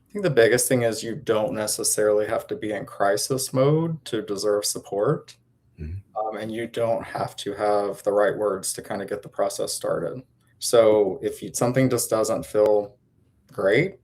I think the biggest thing is you don't necessarily have to be in crisis mode to deserve support, Mhm. and you don't have to have the right words to kind of get the process started. So if something just doesn't feel great,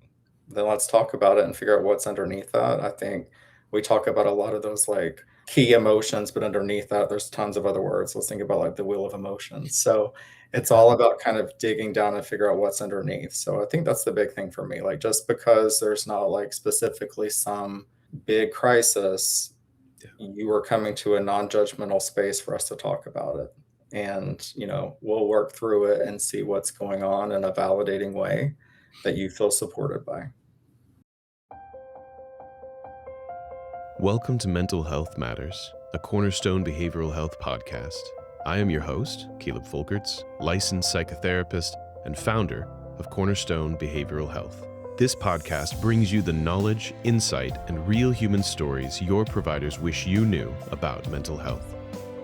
then let's talk about it and figure out what's underneath that. I think we talk about a lot of those like key emotions, but underneath that, there's tons of other words. Let's think about like the wheel of emotions. So it's Yeah. all about kind of digging down and figure out what's underneath. So I think that's the big thing for me. Like just because there's not like specifically some big crisis, Yeah. you are coming to a non-judgmental space for us to talk about it. And, we'll work through it and see what's going on in a validating way that you feel supported by. Welcome to Mental Health Matters, a Cornerstone Behavioral Health podcast. I am your host, Caleb Folkerts, licensed psychotherapist and founder of Cornerstone Behavioral Health. This podcast brings you the knowledge, insight, and real human stories your providers wish you knew about mental health.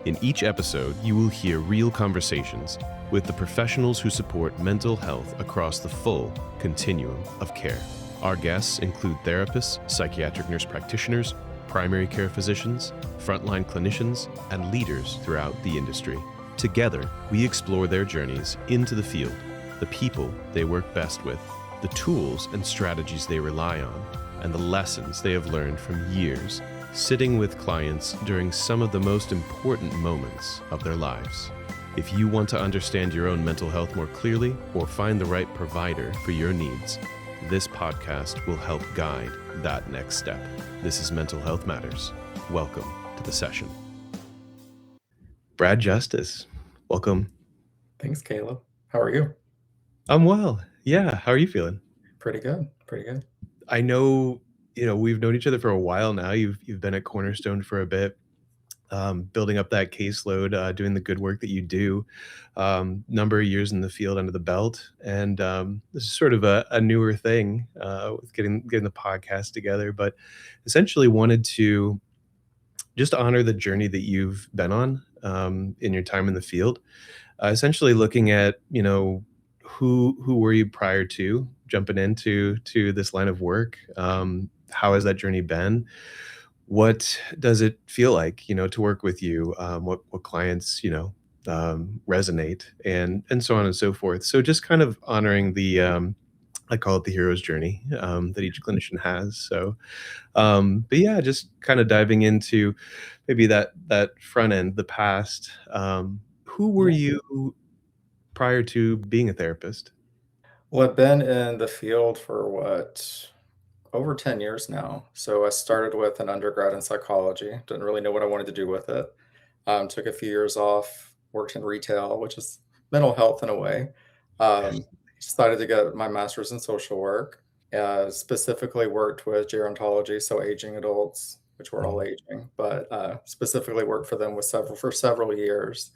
In each episode, you will hear real conversations with the professionals who support mental health across the full continuum of care. Our guests include therapists, psychiatric nurse practitioners, primary care physicians, frontline clinicians, and leaders throughout the industry. Together, we explore their journeys into the field, the people they work best with, the tools and strategies they rely on, and the lessons they have learned from years sitting with clients during some of the most important moments of their lives. If you want to understand your own mental health more clearly or find the right provider for your needs, this podcast will help guide that next step. This is Mental Health Matters. Welcome to the session. Brad Justice, welcome. Thanks, Caleb. How are you? I'm well. Yeah, how are you feeling? Pretty good. Pretty good. I know, we've known each other for a while now. You've been at Cornerstone for a bit, building up that caseload, doing the good work that you do. Number of years in the field under the belt, and this is sort of a newer thing with getting the podcast together. But essentially, wanted to just honor the journey that you've been on in your time in the field. Essentially, looking at who were you prior to jumping into this line of work? How has that journey been? What does it feel like, to work with you? What clients, resonate, and so on and so forth. So just kind of honoring the I call it the hero's journey that each clinician has. So, but yeah, just kind of diving into maybe that front end, the past. Who were Yeah. you prior to being a therapist? Well, I've been in the field for over 10 years now. So I started with an undergrad in psychology, didn't really know what I wanted to do with it. Took a few years off, worked in retail, which is mental health in a way. Decided to get my master's in social work, specifically worked with gerontology, so aging adults, which we're all Mhm. aging, but specifically worked for them for several years,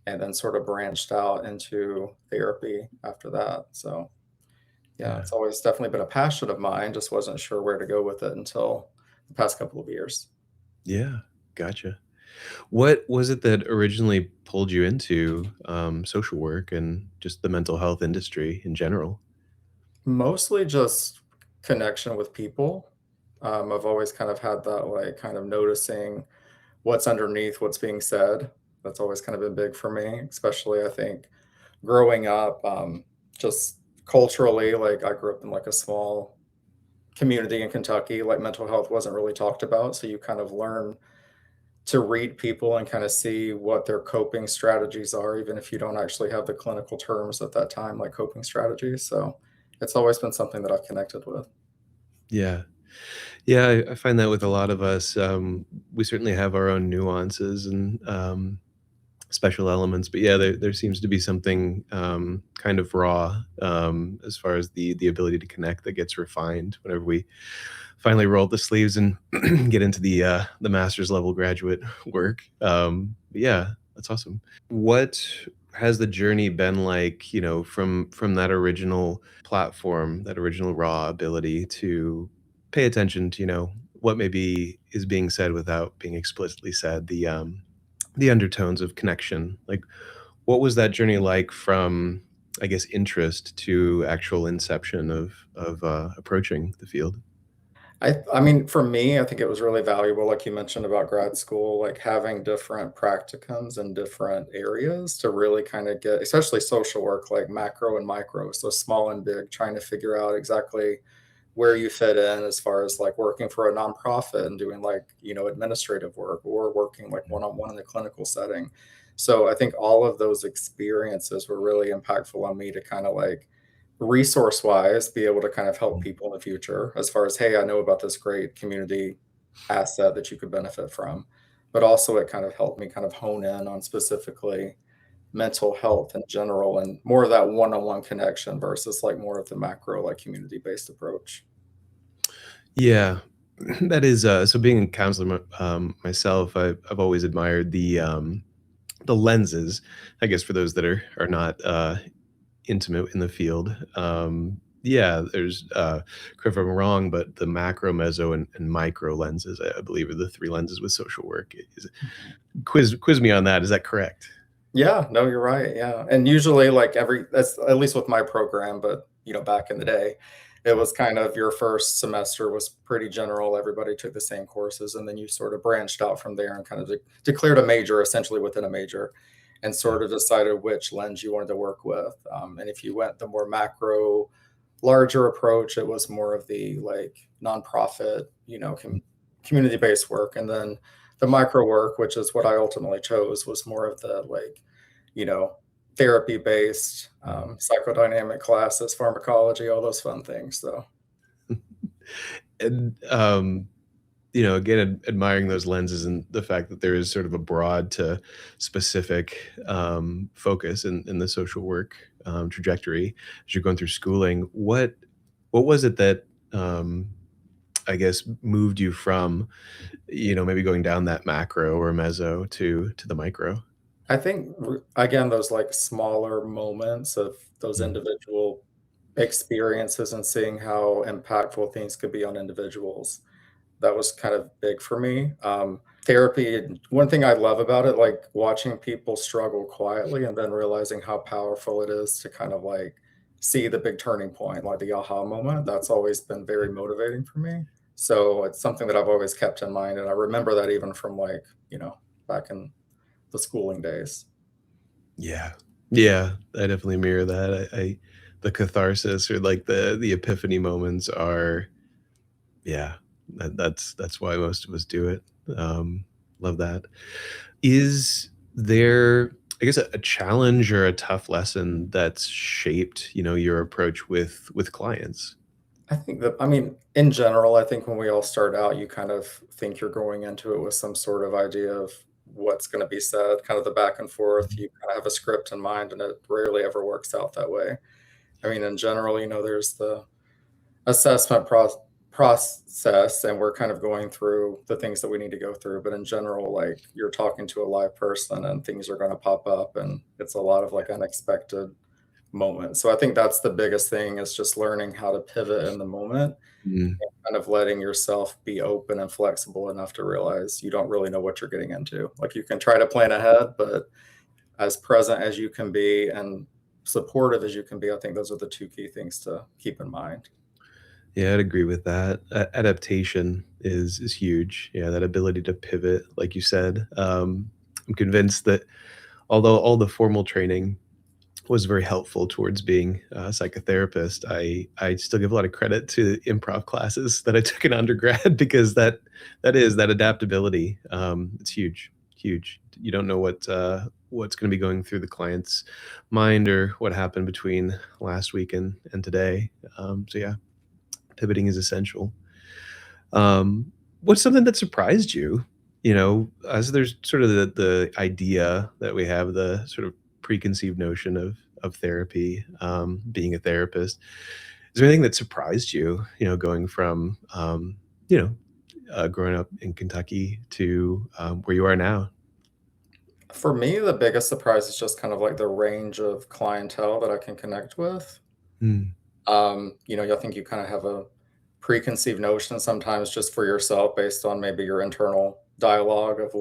and then sort of branched out into therapy after that. So yeah, Yeah. it's always definitely been a passion of mine. Just wasn't sure where to go with it until the past couple of years. Yeah. Gotcha. What was it that originally pulled you into social work and just the mental health industry in general? Mostly just connection with people. I've always kind of had that, like, kind of noticing what's underneath what's being said. That's always kind of been big for me, especially I think growing up, just culturally, like I grew up in like a small community in Kentucky, like mental health wasn't really talked about. So you kind of learn to read people and kind of see what their coping strategies are, even if you don't actually have the clinical terms at that time, like coping strategies. So it's always been something that I've connected with. Yeah. Yeah, I find that with a lot of us. We certainly have our own nuances and special elements, but yeah, there seems to be something kind of raw as far as the ability to connect that gets refined whenever we finally roll up the sleeves and get into the master's level graduate work. Yeah, that's awesome. What has the journey been like, from that original platform, that original raw ability to pay attention to, what maybe is being said without being explicitly said, the undertones of connection. Like, what was that journey like from, I guess, interest to actual inception of approaching the field? I mean, for me, I think it was really valuable, like you mentioned about grad school, like having different practicums in different areas to really kind of get, especially social work, like macro and micro, so small and big, trying to figure out exactly where you fit in as far as like working for a nonprofit and doing like, administrative work or working like one on one in the clinical setting. So I think all of those experiences were really impactful on me to kind of like resource wise be able to kind of help people in the future as far as, hey, I know about this great community asset that you could benefit from. But also it kind of helped me kind of hone in on specifically mental health in general and more of that one-on-one connection versus like more of the macro like community-based approach. Yeah, that is, so being a counselor myself, I've always admired the lenses, I guess, for those that are not, intimate in the field. Yeah, there's, correct if I'm wrong, but the macro, meso, and micro lenses, I believe, are the 3 lenses with social work. Is quiz me on that, is that correct? Yeah, no, you're right. Yeah. And usually like that's at least with my program, but back in the day, it was kind of your first semester was pretty general. Everybody took the same courses and then you sort of branched out from there and kind of declared a major essentially within a major and Yeah. sort of decided which lens you wanted to work with. And if you went the more macro, larger approach, it was more of the like nonprofit, community-based work. And then the micro work, which is what I ultimately chose, was more of the like, you know, therapy based, psychodynamic classes, pharmacology, all those fun things. So, And, again, admiring those lenses and the fact that there is sort of a broad to specific, focus in the social work, trajectory as you're going through schooling. What was it that, I guess, moved you from, maybe going down that macro or meso to the micro? I think again, those like smaller moments of those Mm, individual experiences and seeing how impactful things could be on individuals. That was kind of big for me. Therapy, one thing I love about it, like watching people struggle quietly and then realizing how powerful it is to kind of like see the big turning point, like the aha moment. That's always been very motivating for me. So it's something that I've always kept in mind. And I remember that even from like, back in the schooling days. yeah. Yeah, I definitely mirror that. I the catharsis or, like, the epiphany moments are, yeah, that's why most of us do it. Love that. Is there, I guess, a challenge or a tough lesson that's shaped, your approach with clients? I think that, I mean, in general, I think when we all start out, you kind of think you're going into it with some sort of idea of what's going to be said, kind of the back and forth. You kind of have a script in mind, and it rarely ever works out that way. I mean, in general, there's the assessment process, and we're kind of going through the things that we need to go through. But in general, like you're talking to a live person, and things are going to pop up, and it's a lot of like unexpected moments. So I think that's the biggest thing is just learning how to pivot in the moment, Mm, kind of letting yourself be open and flexible enough to realize you don't really know what you're getting into. Like you can try to plan ahead, but as present as you can be and supportive as you can be, I think those are the two key things to keep in mind. yeah, I'd agree with that. Adaptation is huge. Yeah, that ability to pivot, like you said. I'm convinced that although all the formal training was very helpful towards being a psychotherapist, I still give a lot of credit to improv classes that I took in undergrad because that is that adaptability. It's huge, huge. You don't know what's going to be going through the client's mind or what happened between last week and today. So yeah, pivoting is essential. What's something that surprised you? As there's sort of the idea that we have, the sort of preconceived notion of therapy, being a therapist. Is there anything that surprised you? Going from growing up in Kentucky to where you are now. For me, the biggest surprise is just kind of like the range of clientele that I can connect with. Mm, I think you kind of have a preconceived notion sometimes just for yourself based on maybe your internal dialogue of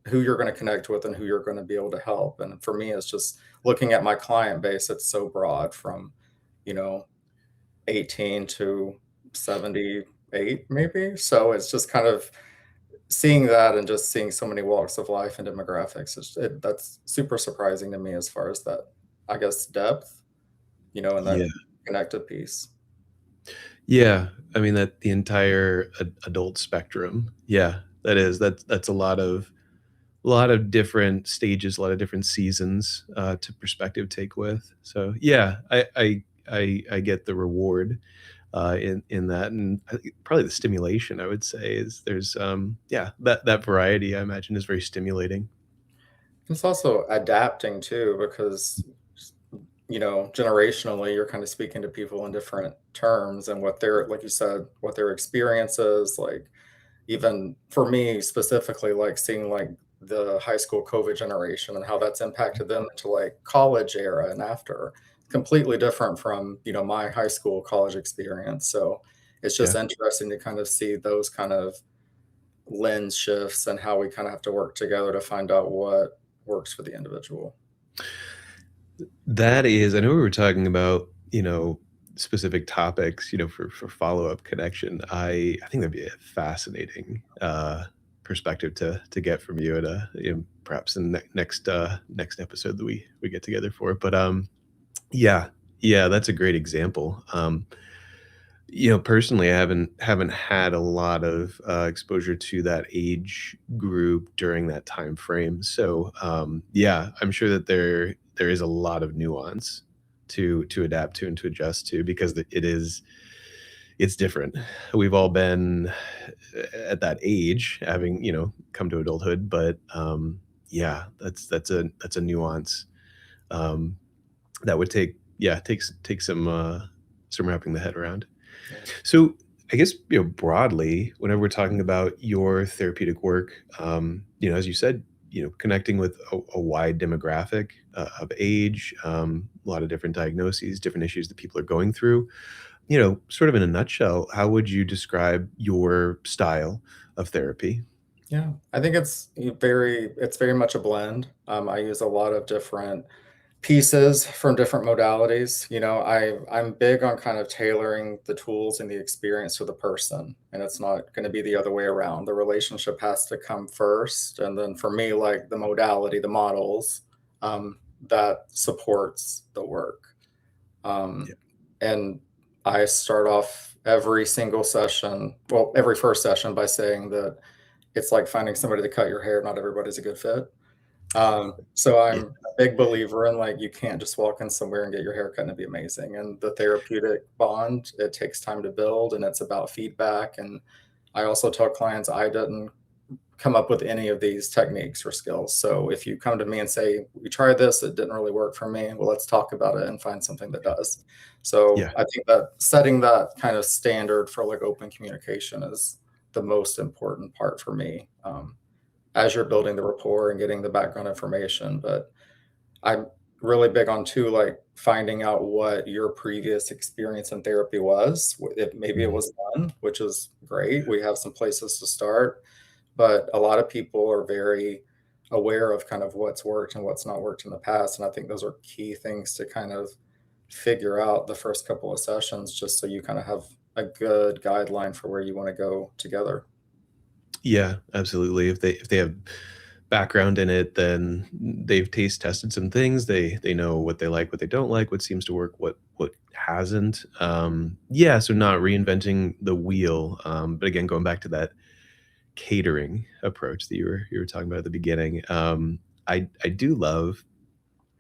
who you're going to connect with and who you're going to be able to help. And for me, it's just looking at my client base, it's so broad from, you know, 18 to 70. 8 maybe. So it's just kind of seeing that and just seeing so many walks of life and demographics. That's super surprising to me as far as that, I guess, depth, and Yeah. that connected piece. Yeah, I mean, that the entire adult spectrum. Yeah, that's a lot of different stages, a lot of different seasons, to perspective take with. So, yeah, I get the reward, in that, and I think probably the stimulation, I would say, is there's, yeah, that variety, I imagine, is very stimulating. It's also adapting too, because generationally, you're kind of speaking to people in different terms and what their, like you said, what their experience is. Like, even for me specifically, like seeing like the high school COVID generation and how that's impacted them into like college era and after, completely different from, my high school college experience. So it's just Yeah. interesting to kind of see those kind of lens shifts and how we kind of have to work together to find out what works for the individual. That is, I know we were talking about, specific topics, for follow-up connection. I think that'd be a fascinating, perspective to get from you at perhaps in the next episode that we get together for. But, yeah, yeah, that's a great example. Personally, I haven't had a lot of, exposure to that age group during that time frame. So, yeah, I'm sure that there is a lot of nuance to adapt to and to adjust to because it's different. We've all been at that age, having, come to adulthood, but, yeah, that's a nuance, um, that would take some wrapping the head around. Yeah. So I guess, broadly, whenever we're talking about your therapeutic work, as you said, connecting with a wide demographic, of age, a lot of different diagnoses, different issues that people are going through. Sort of in a nutshell, how would you describe your style of therapy? Yeah, I think it's very much a blend. I use a lot of different pieces from different modalities. I'm big on kind of tailoring the tools and the experience to the person, and it's not going to be the other way around. The relationship has to come first, and then for me, like the modality, the models, that supports the work. Um, Yeah. and I start off every single session, well, every first session by saying that it's like finding somebody to cut your hair. Not everybody's a good fit. So Yeah. I'm a big believer in like you can't just walk in somewhere and get your hair cut and it'd be amazing. And the therapeutic bond, it takes time to build and it's about feedback. And I also tell clients I didn't come up with any of these techniques or skills. So if you come to me and say, we tried this, it didn't really work for me, well, let's talk about it and find something that does. So Yeah. I think that setting that kind of standard for like open communication is the most important part for me, as you're building the rapport and getting the background information. But I'm really big on too, like finding out what your previous experience in therapy was. If maybe it Mhm. was none, which is great. We have some places to start, but a lot of people are very aware of kind of what's worked and what's not worked in the past. And I think those are key things to kind of figure out the first couple of sessions, just so you kind of have a good guideline for where you want to go together. Yeah, absolutely. If they have background in it, then they've taste tested some things. They know what they like, what they don't like, what seems to work, what hasn't. Yeah, so not reinventing the wheel. But again, going back to that catering approach that you were talking about at the beginning. I do love.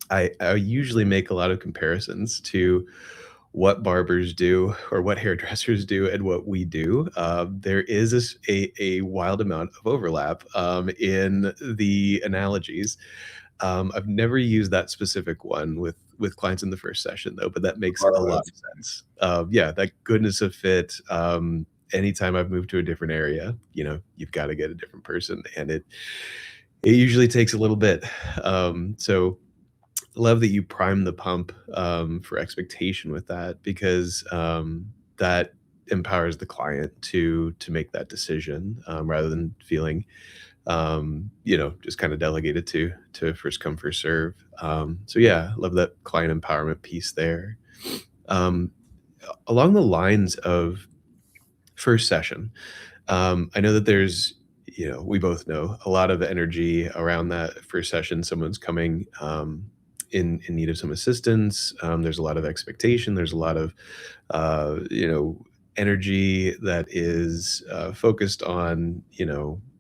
I usually make a lot of comparisons to what barbers do or what hairdressers do and what we do. There is a wild amount of overlap, in the analogies. I've never used that specific one with clients in the first session though, but that makes a lot Borrow of sense. Yeah, that goodness of fit. Anytime I've moved to a different area, you've got to get a different person, and it usually takes a little bit. So love that you prime the pump, for expectation with that because, that empowers the client to make that decision, rather than feeling, just kind of delegated to first come first serve. So yeah, love that client empowerment piece there. Um, Along the lines of first session. I know that there's, we both know a lot of energy around that first session. Someone's coming in need of some assistance. There's a lot of expectation. There's a lot of, energy that is focused on,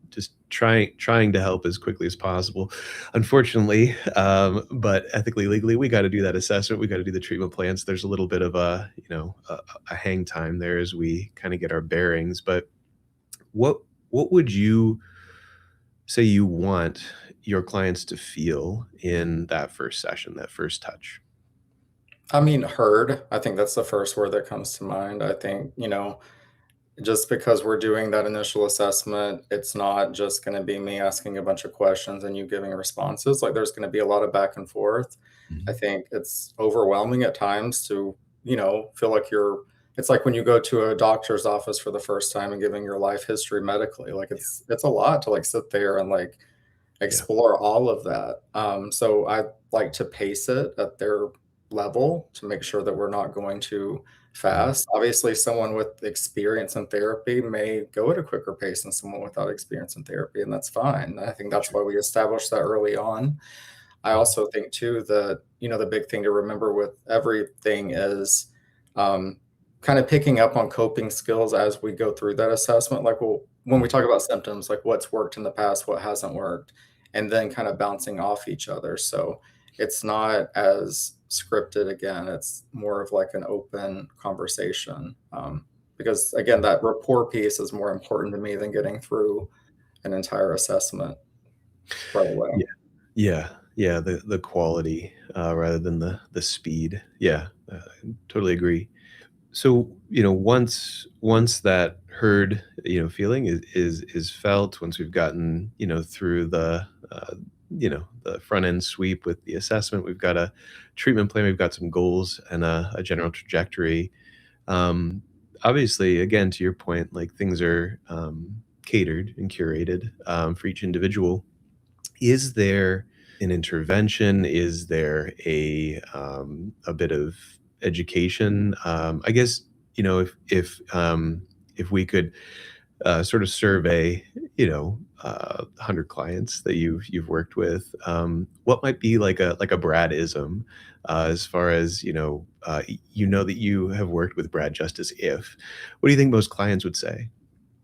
just trying to help as quickly as possible. Unfortunately, but ethically, legally, we got to do that assessment. We got to do the treatment plans. There's a little bit of a hang time there as we kind of get our bearings. But what what would you say you want your clients to feel in that first session, that first touch? I mean, heard. I think that's the first word that comes to mind. I think, just because we're doing that initial assessment, it's not just going to be me asking a bunch of questions and you giving responses. Like, there's going to be a lot of back and forth. I Mhm. think it's overwhelming at times to, feel like it's like when you go to a doctor's office for the first time and giving your life history medically. Like, it's a lot to like sit there and like Yeah. explore all of that. So I like to pace it at their level to make sure that we're not going too Mhm. fast. Obviously, someone with experience in therapy may go at a quicker pace than someone without experience in therapy, and that's fine. I think that's Sure. why we established that early on. I Mhm. also think too that, the big thing to remember with everything is um, kind of picking up on coping skills as we go through that assessment. Like, well, when we Mhm. talk about symptoms, like what's worked in the past, what hasn't worked, and then kind of bouncing off each other. So it's not as scripted again. It's more of like an open conversation. Because again, that rapport piece is more important to me than getting through an entire assessment right away. Yeah. Yeah. Yeah. The quality rather than the speed. Yeah. Totally agree. So, once that herd, feeling is felt, once we've gotten, through the front end sweep with the assessment, we've got a treatment plan, we've got some goals and a general trajectory. Um, Obviously, again, to your point, like things are catered and curated for each individual. Is there an intervention? Is there a bit of education? I guess, if we could sort of survey, 100 clients that you've worked with, what might be like a Bradism, as far as that you have worked with Brad just as if. What do you think most clients would say?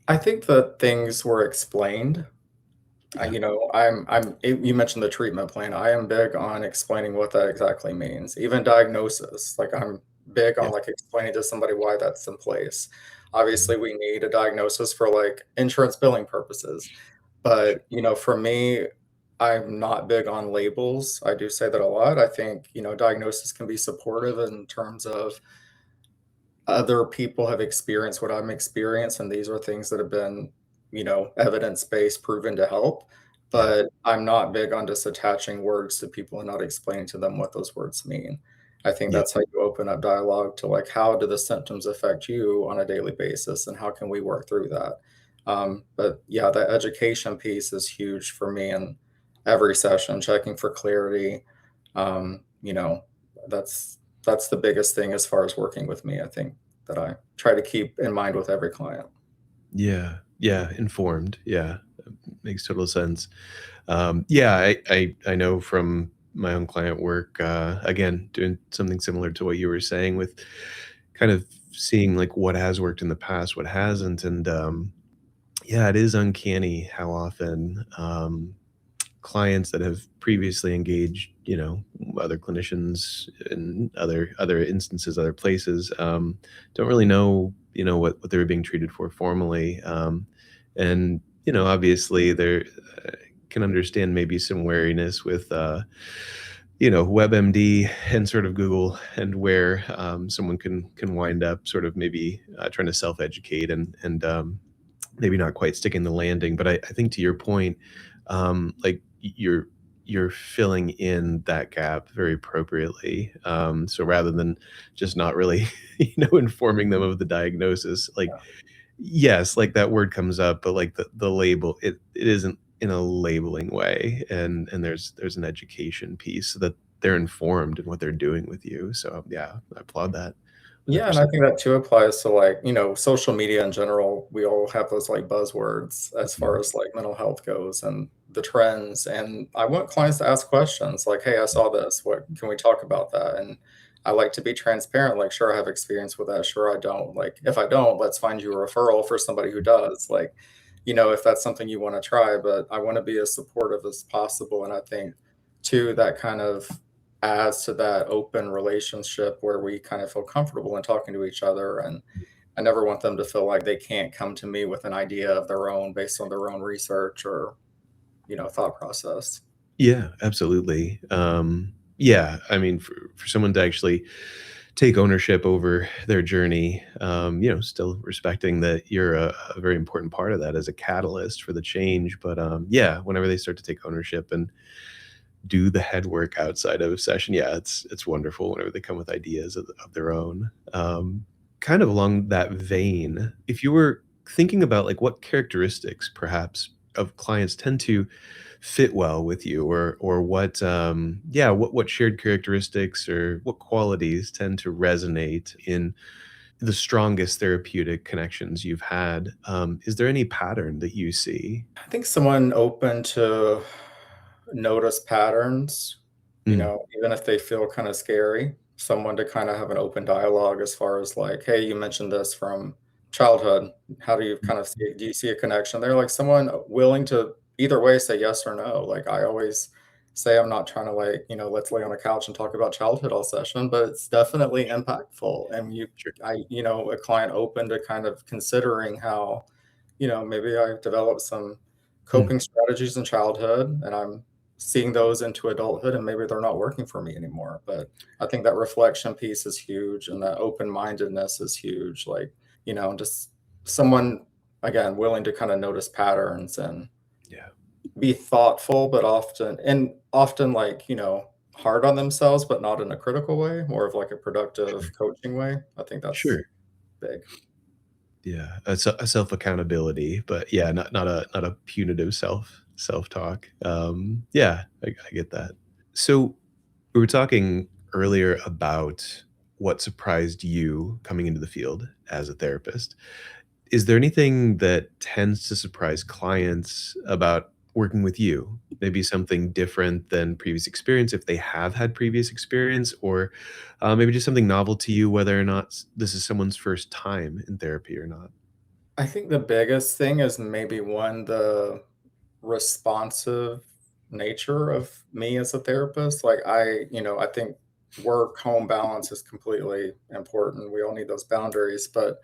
I think that things were explained. Yeah, You mentioned the treatment plan. I am big on explaining what that exactly means. Even diagnosis, like I'm big yeah, on like explaining to somebody why that's in place. mhm, Obviously, we need a diagnosis for like insurance billing purposes. sure, But, for me, I'm not big on labels. I do say that a lot. I think, diagnosis can be supportive in terms of other people have experienced what I'm experienced, and these are things that have been, evidence-based, proven to help. yeah, But I'm not big on just attaching words to people and not explaining to them what those words mean. I think yeah, that's how you open up dialogue to like, how do the symptoms affect you on a daily basis, and how can we work through that? But yeah, the education piece is huge for me in every session, checking for clarity. Um, you know, that's the biggest thing as far as working with me, I think, that I try to keep in mind with every client. yeah, yeah, informed, yeah, makes total sense. Yeah, I know from my own client work, again, doing something similar to what you were saying with kind of seeing like what has worked in the past, what hasn't, and yeah, it is uncanny how often clients that have previously engaged, other clinicians in other instances, other places, don't really know, what they were being treated for formally, and obviously there can understand maybe some wariness with WebMD and sort of Google, and where someone can wind up sort of maybe trying to self-educate and maybe not quite sticking the landing. But I think to your point, like you're filling in that gap very appropriately. So rather than just not really, informing them of the diagnosis, like yes, like that word comes up, but like the label, it isn't in a labeling way, and there's an education piece so that they're informed in what they're doing with you. So yeah, I applaud that. Yeah, and I think that too applies to like, social media in general. We all have those like buzzwords as far Mhm. as like mental health goes and the trends. And I want clients to ask questions like, hey, I saw this. What can we talk about that? And I like to be transparent. Like, sure, I have experience with that. Sure, I don't. Like, if I don't, let's find you a referral for somebody who does. Like, if that's something you want to try, but I want to be as supportive as possible. And I think too, that kind of adds to that open relationship where we kind of feel comfortable in talking to each other. And I never want them to feel like they can't come to me with an idea of their own based on their own research or, thought process. Yeah, absolutely. Yeah, I mean, for someone to actually take ownership over their journey, still respecting that you're a very important part of that as a catalyst for the change. But yeah, whenever they start to take ownership and do the head work outside of session, yeah, it's wonderful whenever they come with ideas of their own. Kind of along that vein, if you were thinking about like what characteristics perhaps of clients tend to fit well with you, or what yeah, what shared characteristics or what qualities tend to resonate in the strongest therapeutic connections you've had, is there any pattern that you see? I think someone open to notice patterns, Mm, even if they feel kind of scary, someone to kind of have an open dialogue as far as like, hey, you mentioned this from childhood. How do you kind of see it? Do you see a connection there? Like someone willing to either way say yes or no. Like I always say, I'm not trying to like, let's lay on a couch and talk about childhood all session, but it's definitely impactful. And sure. a client open to kind of considering how, maybe I've developed some Mm, coping strategies in childhood and I'm seeing those into adulthood and maybe they're not working for me anymore. But I think that reflection piece is huge and that open-mindedness is huge. Like, just someone again willing to kind of notice patterns and yeah, be thoughtful, but often like, hard on themselves, but not in a critical way, more of like a productive sure. coaching way. I think that's Sure. big. Yeah, a self accountability, but yeah, not a punitive self-talk. Yeah, I get that. So, we were talking earlier about what surprised you coming into the field as a therapist. Is there anything that tends to surprise clients about working with you? Maybe something different than previous experience if they have had previous experience, or maybe just something novel to you, whether or not this is someone's first time in therapy or not. I think the biggest thing is maybe one, the responsive nature of me as a therapist. Like I think work home balance is completely important. We all need those boundaries, but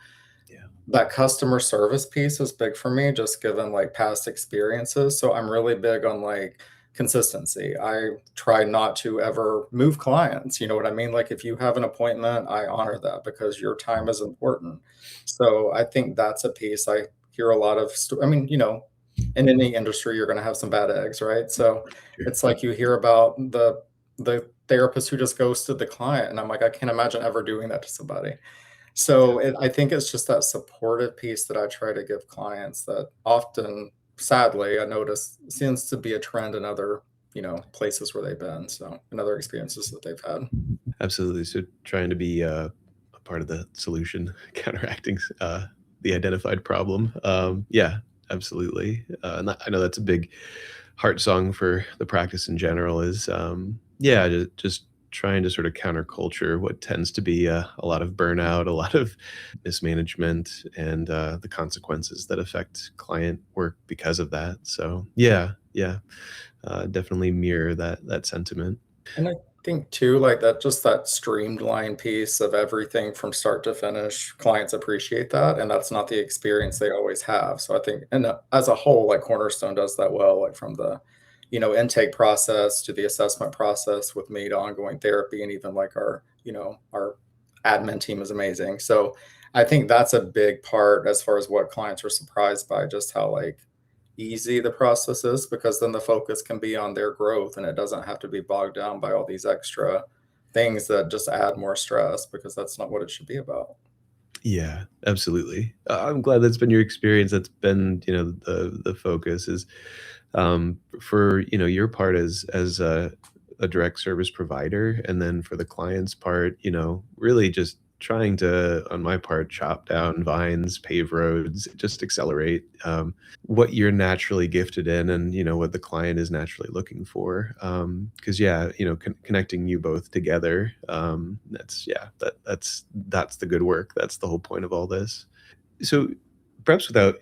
Yeah. that customer service piece is big for me, just given like past experiences. So I'm really big on like consistency. I try not to ever move clients. You know what I mean? Like if you have an appointment, I honor that because your time is important. So I think that's a piece I hear a lot of. I mean, in any industry, you're going to have some bad eggs, right? So Sure. it's like you hear about the therapist who just ghosted the client, and I'm like, I can't imagine ever doing that to somebody. So I think it's just that supportive piece that I try to give clients that often, sadly, I notice seems to be a trend in other, places where they've been. So in other experiences that they've had. Absolutely. So trying to be a part of the solution, counteracting the identified problem. Yeah, absolutely. And I know that's a big heart song for the practice in general. Is yeah, just trying to sort of counterculture what tends to be a lot of burnout, a lot of mismanagement, and the consequences that affect client work because of that. So yeah, yeah, definitely mirror that sentiment. And I think too, like that, just that streamlined piece of everything from start to finish, clients appreciate that. And that's not the experience they always have. So I think, and as a whole, like Cornerstone does that well, like from the, intake process to the assessment process with me to ongoing therapy. And even like our admin team is amazing. So I think that's a big part as far as what clients are surprised by, just how like easy the process is because then the focus can be on their growth and it doesn't have to be bogged down by all these extra things that just add more stress because that's not what it should be about. Yeah, absolutely. I'm glad that's been your experience. That's been, the focus is, for, your part as a direct service provider, and then for the client's part, really just trying to, on my part, chop down vines, pave roads, just accelerate what you're naturally gifted in, and what the client is naturally looking for. Because yeah, connecting you both together, that's the good work. That's the whole point of all this. So perhaps without,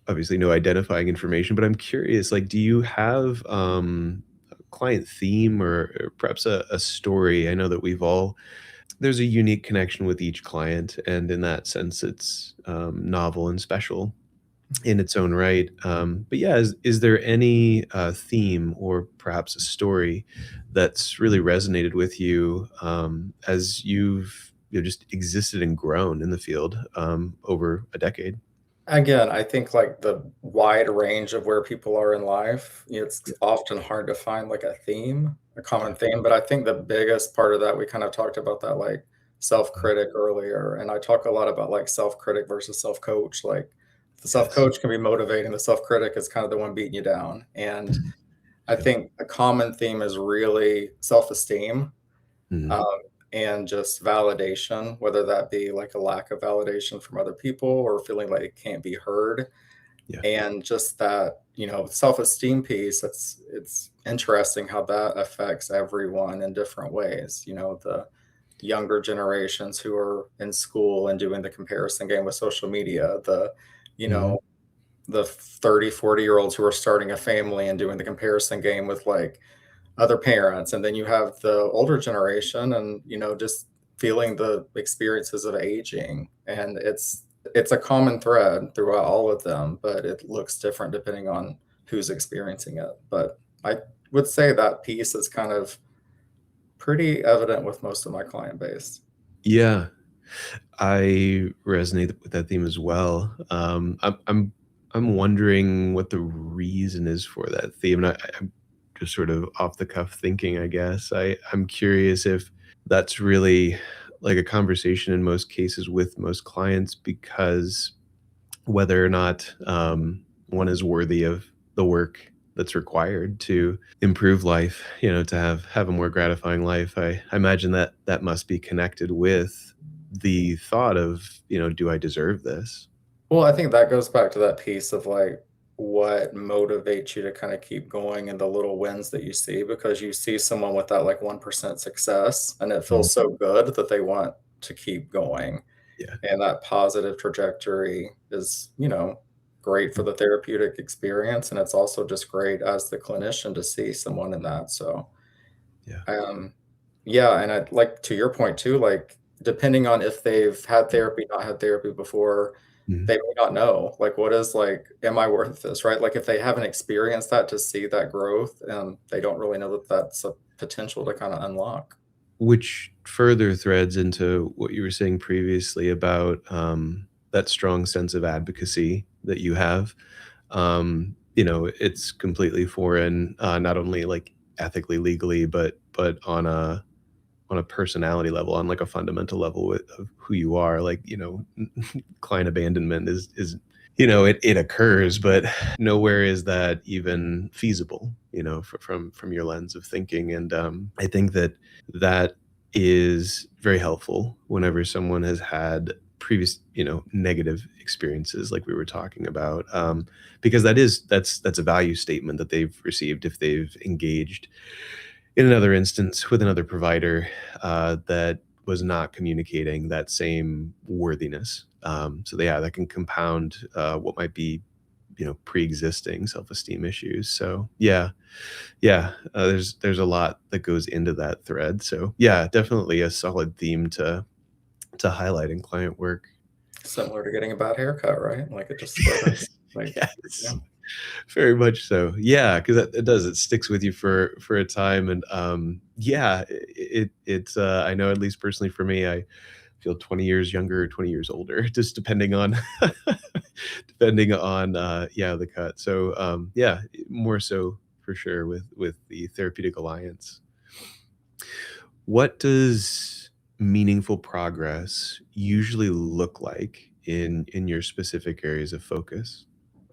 obviously no identifying information, but I'm curious, like, do you have a client theme, or perhaps a story? I know that there's a unique connection with each client, and in that sense, it's novel and special in its own right. But yeah, is there any theme or perhaps a story that's really resonated with you as you've just existed and grown in the field over a decade? Again, I think like the wide range of where people are in life, it's often hard to find like a theme, a Yeah. common theme. But I think the biggest part of that, we kind of talked about that like self-critic earlier. And I talk a lot about like self-critic versus self-coach. Like the Yes. self-coach can be motivating, the self-critic is kind of the one beating you down. And Mhm. I Yeah. think a common theme is really self-esteem, Mhm. um, and just validation, whether that be like a lack of validation from other people or feeling like it can't be heard. Yeah. And just that, self-esteem piece, it's interesting how that affects everyone in different ways. The younger generations who are in school and doing the comparison game with social media, you Mhm. know, the 30, 40-year-olds who are starting a family and doing the comparison game with like other parents. And then you have the older generation and, just feeling the experiences of aging. And it's a common thread throughout all of them, but it looks different depending on who's experiencing it. But I would say that piece is kind of pretty evident with most of my client base. Yeah. I resonate with that theme as well. I'm wondering what the reason is for that theme, and I'm just sort of off the cuff thinking, I guess. I'm curious if that's really like a conversation in most cases with most clients, because whether or not one is worthy of the work that's required to improve life, to have a more gratifying life. I imagine that that must be connected with the thought of, do I deserve this? Well, I think that goes back to that piece of like what motivates you to kind of keep going and the little wins that you see because you see someone with that like 1% success and it Mhm. feels so good that they want to keep going. Yeah. And that positive trajectory is, great for the therapeutic experience. And it's also just great as the clinician to see someone in that. So, Yeah. um, yeah, and I'd like to your point too, like depending on if they've had therapy, not had therapy before, Mhm. they may not know, like, what is like, am I worth this, right? Like if they haven't experienced that to see that growth, they don't really know that that's a potential to kind of unlock. Which further threads into what you were saying previously about that strong sense of advocacy that you have. It's completely foreign, not only like ethically, legally, but on a personality level, on like a fundamental level of who you are. Like, client abandonment is it occurs, but nowhere is that even feasible, from your lens of thinking. And I think that that is very helpful whenever someone has had previous, negative experiences like we were talking about, because that's a value statement that they've received if they've engaged in another instance with another provider that was not communicating that same worthiness. So yeah, that can compound what might be, pre-existing self-esteem issues. So yeah, yeah, there's a lot that goes into that thread. So yeah, definitely a solid theme to highlight in client work. Similar to getting a bad haircut, right? Like it just sort of like, Yes. yeah. Very much so. Yeah, 'cause it does, it sticks with you for a time. And, yeah, it's, I know, at least personally for me, I feel 20 years younger or 20 years older, just depending on yeah, the cut. So, yeah, more so for sure with the Therapeutic Alliance. What does meaningful progress usually look like in your specific areas of focus?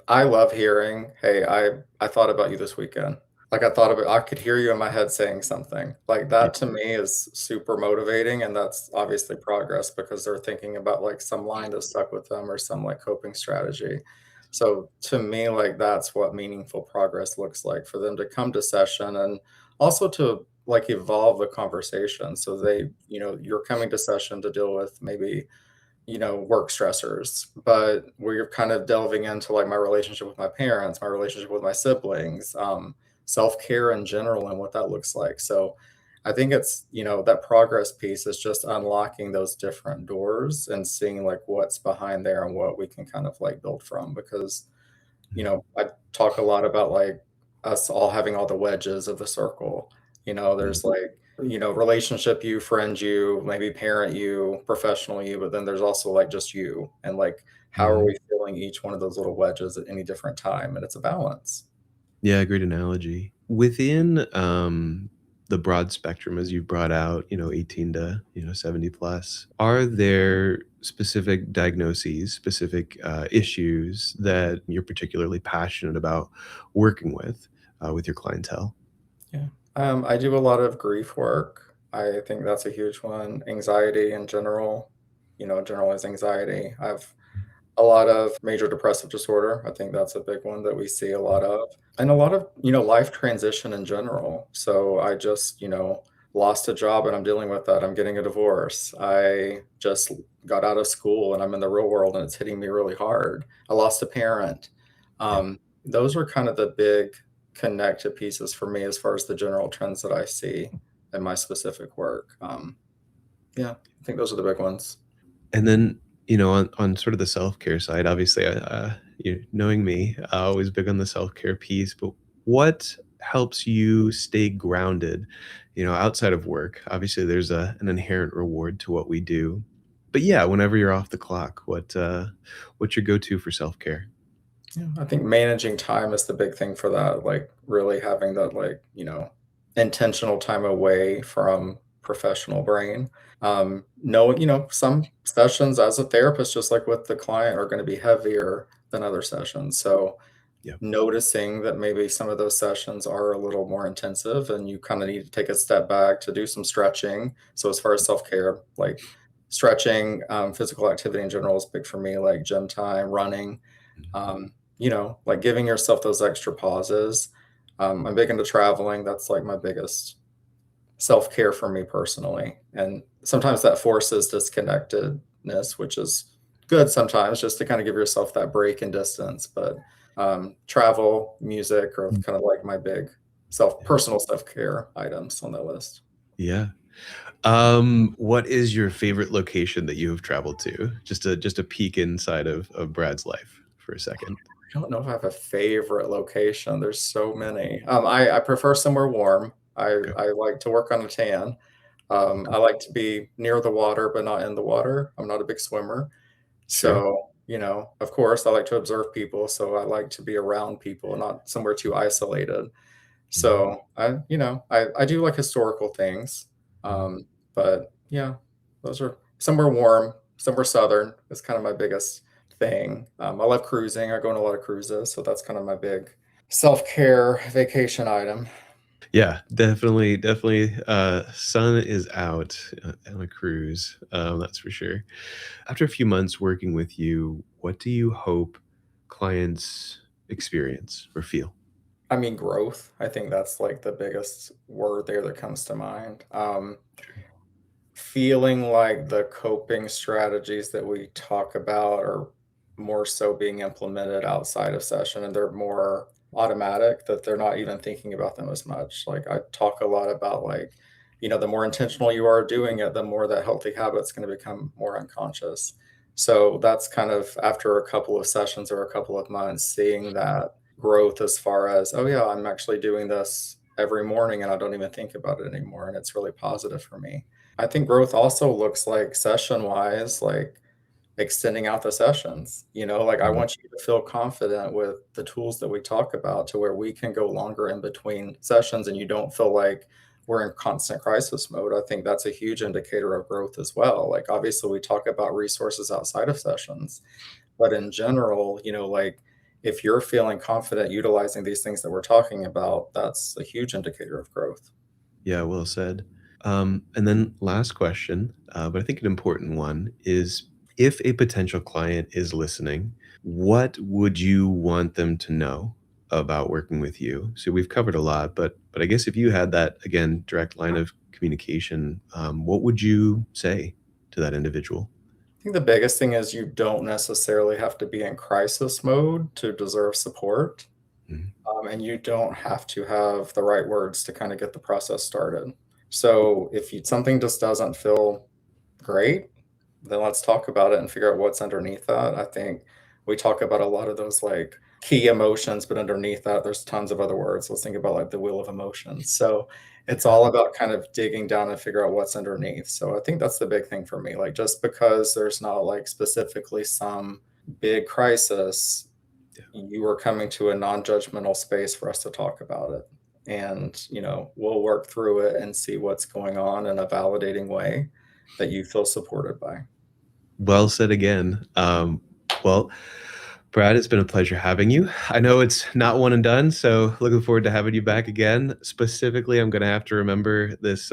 I love hearing, "Hey, I thought about you this weekend." Like, I thought of it I could hear you in my head saying something. Like, Yeah. that to me is super motivating, and that's obviously progress because they're thinking about, like, some line that stuck with them or some, like, coping strategy. So, to me, like, that's what meaningful progress looks like for them to come to session and also to, like, evolve the conversation. So you're coming to session to deal with maybe work stressors, but we're kind of delving into like my relationship with my parents, my relationship with my siblings, self-care in general and what that looks like. So I think that progress piece is just unlocking those different doors and seeing like what's behind there and what we can kind of like build from because I talk a lot about like us all having all the wedges of the circle. Yeah. There's like, relationship you, friend you, maybe parent you, professional you, but then there's also like just you and like how are Mhm. we filling each one of those little wedges at any different time? And it's a balance. Yeah, great analogy. Within, the broad spectrum as you brought out, 18 to, 70 plus, are there specific diagnoses, specific, issues that you're particularly passionate about working with your clientele? Yeah. I do a lot of grief work. I think that's a huge one. Anxiety in general, generalized anxiety. I've a lot of major depressive disorder. I think that's a big one that we see a lot of. And a lot of, life transition in general. So I just, lost a job and I'm dealing with that. I'm getting a divorce. I just got out of school and I'm in the real world and it's hitting me really hard. I lost a parent. Yeah. Those are kind of the big connected pieces for me as far as the general trends that I see in my specific work. Yeah, I think those are the big ones. And then, on sort of the self-care side, obviously, you knowing me, always big on the self-care piece, but what helps you stay grounded, outside of work? Obviously, there's an inherent reward to what we do. But yeah, whenever you're off the clock, what's your go-to for self-care? Yeah, I think managing time is the big thing for that, like, really having that, like, intentional time away from professional brain. No, some sessions as a therapist, just like with the client, are gonna be heavier than other sessions, so Yeah. noticing that maybe some of those sessions are a little more intensive and you kinda need to take a step back to do some stretching. So as far as self-care, like, stretching, physical activity in general is big for me, like gym time, running, like giving yourself those extra pauses. I'm big into traveling. That's like my biggest self care for me personally. And sometimes that forces disconnectedness, which is good sometimes just to kind of give yourself that break and distance. But travel, music are kind of like my big personal self care items on that list. Yeah. What is your favorite location that you have traveled to? Just a peek inside of Brad's life for a second. I don't know if I have a favorite location. There's so many. I prefer somewhere warm. Okay. I like to work on a tan. Okay. I like to be near the water, but not in the water. I'm not a big swimmer. Sure. So, of course, I like to observe people. So I like to be around people, not somewhere too isolated. Mhm. So I do like historical things. Mhm. But yeah, those are somewhere warm, somewhere southern is kind of my biggest thing. I love cruising. I go on a lot of cruises, so that's kind of my big self-care vacation item. Yeah, definitely, sun is out, on a cruise, that's for sure. After a few months working with you, what do you hope clients experience or feel? I mean, growth. I think that's like the biggest word there that comes to mind. Sure. Feeling like the coping strategies that we talk about are more so being implemented outside of session and they're more automatic, that they're not even thinking about them as much. Like I talk a lot about like, the more intentional you are doing it, the more that healthy habit's going to become more unconscious. So that's kind of after a couple of sessions or a couple of months, seeing that growth as far as, oh yeah, I'm actually doing this every morning and I don't even think about it anymore. And it's really positive for me. I think growth also looks like session wise, like extending out the sessions. Like I Mhm. want you to feel confident with the tools that we talk about to where we can go longer in between sessions and you don't feel like we're in constant crisis mode. I think that's a huge indicator of growth as well. Like obviously we talk about resources outside of sessions, but in general, like if you're feeling confident utilizing these things that we're talking about, that's a huge indicator of growth. Yeah, well said. And then last question, but I think an important one is if a potential client is listening, what would you want them to know about working with you? So we've covered a lot, but I guess if you had that again direct line of communication, what would you say to that individual? I think the biggest thing is you don't necessarily have to be in crisis mode to deserve support. Mhm. And you don't have to have the right words to kind of get the process started. So if something just doesn't feel great, then let's talk about it and figure out what's underneath that. I think we talk about a lot of those like key emotions, but underneath that, there's tons of other words. Let's think about like the wheel of emotions. So it's all about kind of digging down and figure out what's underneath. So I think that's the big thing for me. Like just because there's not like specifically some big crisis, you are coming to a non-judgmental space for us to talk about it. And, we'll work through it and see what's going on in a validating way that you feel supported by. Well said again. Well, Brad, it's been a pleasure having you. I know it's not one and done, so looking forward to having you back again. Specifically, I'm going to have to remember this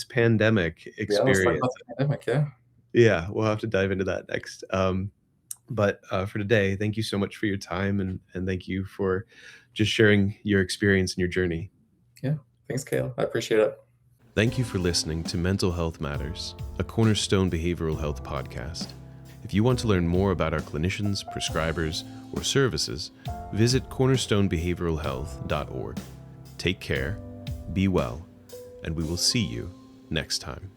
pandemic Yeah, let's talk about experience. the pandemic. Yeah. Yeah, we'll have to dive into that next. But for today, thank you so much for your time and thank you for just sharing your experience and your journey. Yeah. Thanks, Kale. I appreciate it. Thank you for listening to Mental Health Matters, a Cornerstone Behavioral Health podcast. If you want to learn more about our clinicians, prescribers, or services, visit cornerstonebehavioralhealth.org. Take care, be well, and we will see you next time.